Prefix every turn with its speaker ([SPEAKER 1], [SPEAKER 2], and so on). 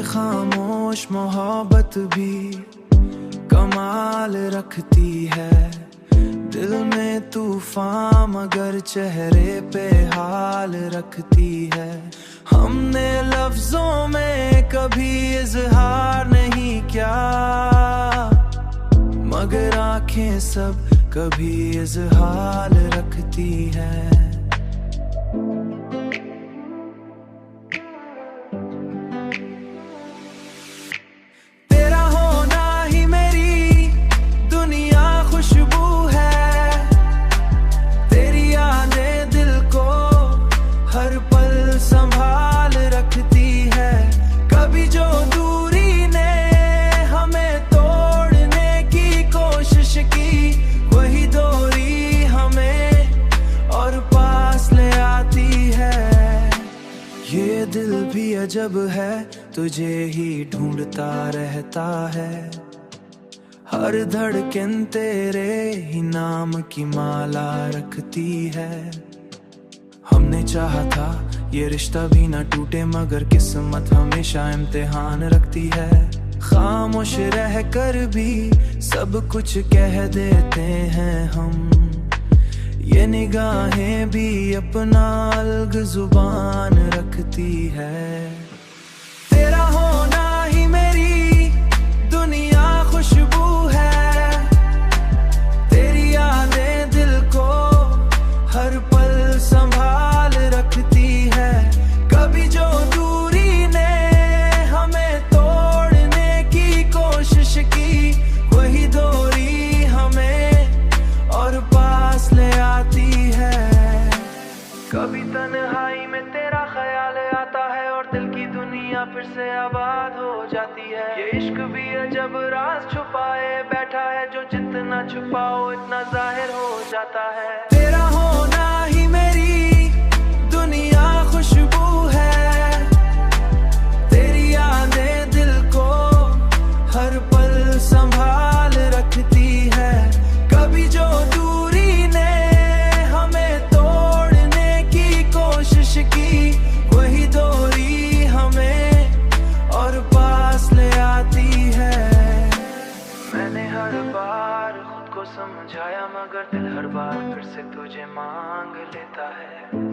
[SPEAKER 1] खामोश मोहब्बत भी कमाल रखती है। दिल में तूफान मगर चेहरे पे हाल रखती है। हमने लफ्जों में कभी इजहार नहीं किया, मगर आंखें सब कभी इजहार रखती है। तेरा होना ही मेरी दुनिया खुशबू है, तेरी यादें दिल को हर पल संभाल रखती है। कभी जो दूरी ने हमें तोड़ने की कोशिश की, वही दूरी हमें और पास ले आती है। ये दिल भी अजब है, तुझे ही ढूंढता रहता है। हर धड़कन तेरे ही नाम की माला रखती है। हमने चाहा था ये रिश्ता भी ना टूटे, मगर किस्मत हमेशा इम्तिहान रखती है। खामोश रह कर भी सब कुछ कह देते हैं हम, ये निगाहें भी अपना अलग जुबान रखती है। तेरा होना ही मेरी दुनिया खुशबू है, तेरी यादें दिल को हर पल संभाल रखती है। कभी जो दूरी ने हमें तोड़ने की कोशिश की, वही दूरी हमें और पास ले आती है। कभी तन्हाई में तेरा ख्याल आता है और दिल की दुनिया फिर से आबाद हो जाती है। ये इश्क भी अजब राज छुपाए बैठा है, जो जितना छुपाओ इतना जाहिर हो जाता है। तेरा होना ही मेरी दुनिया खुशबू है, तेरी यादें दिल को हर पल संभाल रखती है। कभी जो दूरी ने हमें तोड़ने की कोशिश की, वही दूरी हमें और पास ले आती है। मैंने हर बार खुद को समझाया, मगर दिल हर बार फिर से तुझे मांग लेता है।